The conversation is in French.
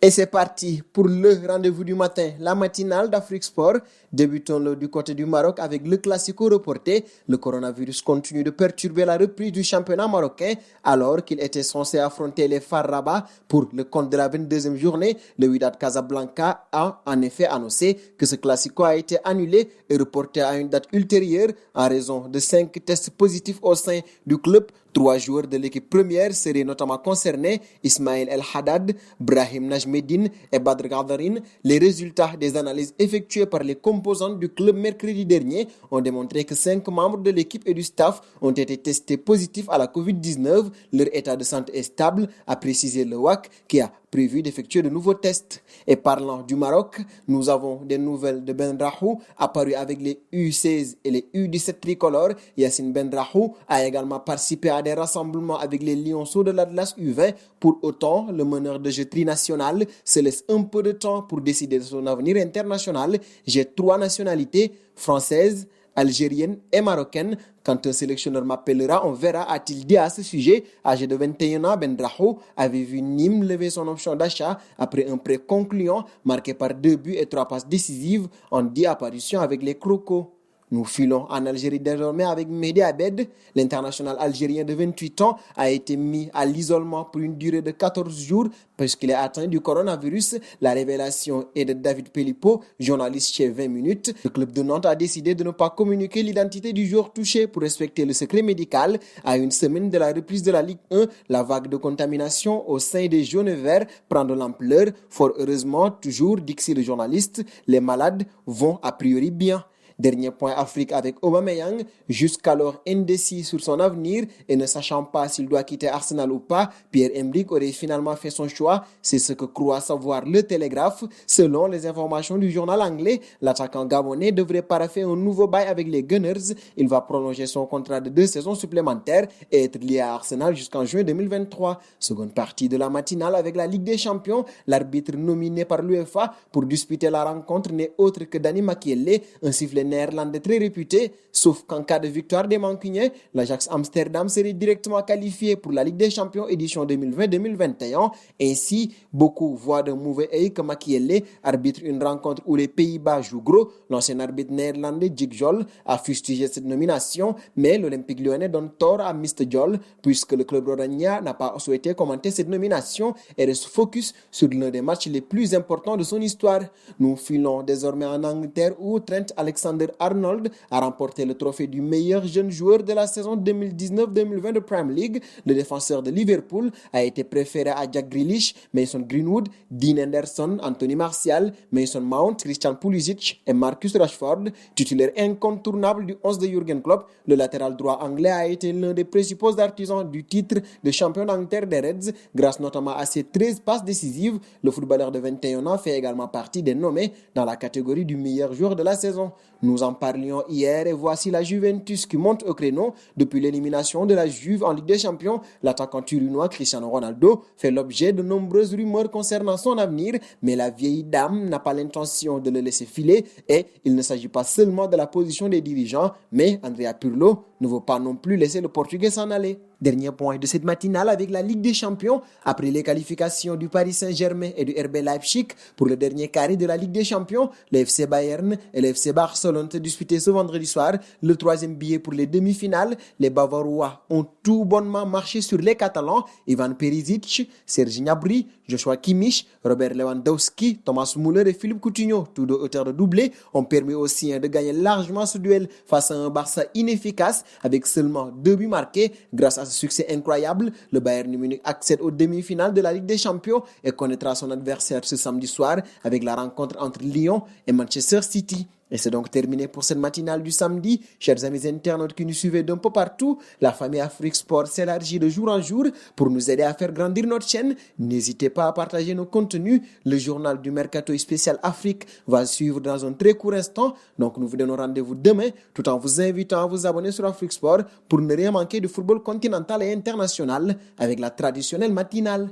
Et c'est parti pour le rendez-vous du matin, la matinale d'Afrique Sport. Débutons-le du côté du Maroc avec le classico reporté. Le coronavirus continue de perturber la reprise du championnat marocain alors qu'il était censé affronter les Far Rabat pour le compte de la 22e journée. Le Wydad Casablanca a en effet annoncé que ce classico a été annulé et reporté à une date ultérieure en raison de 5 tests positifs au sein du club. 3 joueurs de l'équipe première seraient notamment concernés, Ismaël El Haddad, Brahim Najmeddine et Badr Gadarin. Les résultats des analyses effectuées par les composantes du club mercredi dernier ont démontré que 5 membres de l'équipe et du staff ont été testés positifs à la Covid-19. Leur état de santé est stable, a précisé le WAC, qui a prévu d'effectuer de nouveaux tests. Et parlant du Maroc, nous avons des nouvelles de Benrahou, apparu avec les U16 et les U17 tricolores. Yassine Benrahou a également participé à des rassemblements avec les Lionceaux de l'Atlas U20. Pour autant, le meneur de jeu trinational se laisse un peu de temps pour décider de son avenir international. J'ai 3 nationalités, françaises, algérienne et marocaine. Quand un sélectionneur m'appellera, on verra, a-t-il dit à ce sujet. Âgé de 21 ans, Benrahou avait vu Nîmes lever son option d'achat après un prêt concluant marqué par 2 buts et 3 passes décisives en 10 apparitions avec les Crocos. Nous filons en Algérie désormais avec Mehdi Abed. L'international algérien de 28 ans a été mis à l'isolement pour une durée de 14 jours puisqu'il est atteint du coronavirus. La révélation est de David Pelipo, journaliste chez 20 minutes. Le club de Nantes a décidé de ne pas communiquer l'identité du joueur touché pour respecter le secret médical. À une semaine de la reprise de la Ligue 1, la vague de contamination au sein des jaunes et verts prend de l'ampleur. Fort heureusement, toujours, dit le journaliste, les malades vont a priori bien. Dernier point Afrique avec Aubameyang, jusqu'alors indécis sur son avenir et ne sachant pas s'il doit quitter Arsenal ou pas, Pierre-Emerick aurait finalement fait son choix, c'est ce que croit savoir le Télégraphe. Selon les informations du journal anglais, l'attaquant gabonais devrait paraffer un nouveau bail avec les Gunners. Il va prolonger son contrat de 2 saisons supplémentaires et être lié à Arsenal jusqu'en juin 2023. Seconde partie de la matinale avec la Ligue des Champions, l'arbitre nominé par l'UEFA pour disputer la rencontre n'est autre que Dani Makiele, un sifflet néerlandais très réputé, sauf qu'en cas de victoire des Mancuniens, l'Ajax Amsterdam serait directement qualifié pour la Ligue des Champions édition 2020-2021. Ainsi, beaucoup voient d'un mauvais œil que Makiele arbitre une rencontre où les Pays-Bas jouent gros. L'ancien arbitre néerlandais Dick Jol a fustigé cette nomination, mais l'Olympique lyonnais donne tort à Mr. Jol puisque le club roragna n'a pas souhaité commenter cette nomination et reste focus sur l'un des matchs les plus importants de son histoire. Nous filons désormais en Angleterre où Trent Alexander-Arnold a remporté le trophée du meilleur jeune joueur de la saison 2019-2020 de Premier League. Le défenseur de Liverpool a été préféré à Jack Grealish, Mason Greenwood, Dean Henderson, Anthony Martial, Mason Mount, Christian Pulisic et Marcus Rashford. Titulaire incontournable du 11 de Jürgen Klopp, le latéral droit anglais a été l'un des principaux artisans du titre de champion d'Angleterre des Reds, grâce notamment à ses 13 passes décisives. Le footballeur de 21 ans fait également partie des nommés dans la catégorie du meilleur joueur de la saison. Nous en parlions hier et voici la Juventus qui monte au créneau. Depuis l'élimination de la Juve en Ligue des Champions, l'attaquant turinois Cristiano Ronaldo fait l'objet de nombreuses rumeurs concernant son avenir, mais la vieille dame n'a pas l'intention de le laisser filer et il ne s'agit pas seulement de la position des dirigeants, mais Andrea Pirlo ne veut pas non plus laisser le Portugais s'en aller. Dernier point de cette matinale avec la Ligue des Champions. Après les qualifications du Paris Saint-Germain et du RB Leipzig pour le dernier carré de la Ligue des Champions, le FC Bayern et le FC Barcelone se disputaient ce vendredi soir le 3e billet pour les demi-finales. Les Bavarois ont tout bonnement marché sur les Catalans. Ivan Perisic, Serge Gnabry, Joshua Kimmich, Robert Lewandowski, Thomas Müller et Philippe Coutinho, tous deux auteurs de doublés, ont permis aussi de gagner largement ce duel face à un Barça inefficace avec seulement 2 buts marqués. Grâce à ce succès incroyable, le Bayern Munich accède aux demi-finales de la Ligue des Champions et connaîtra son adversaire ce samedi soir avec la rencontre entre Lyon et Manchester City. Et c'est donc terminé pour cette matinale du samedi. Chers amis internautes qui nous suivez d'un peu partout, la famille Afrique Sport s'élargit de jour en jour pour nous aider à faire grandir notre chaîne. N'hésitez pas à partager nos contenus. Le journal du Mercato spécial Afrique va suivre dans un très court instant. Donc nous vous donnons rendez-vous demain tout en vous invitant à vous abonner sur Afrique Sport pour ne rien manquer du football continental et international avec la traditionnelle matinale.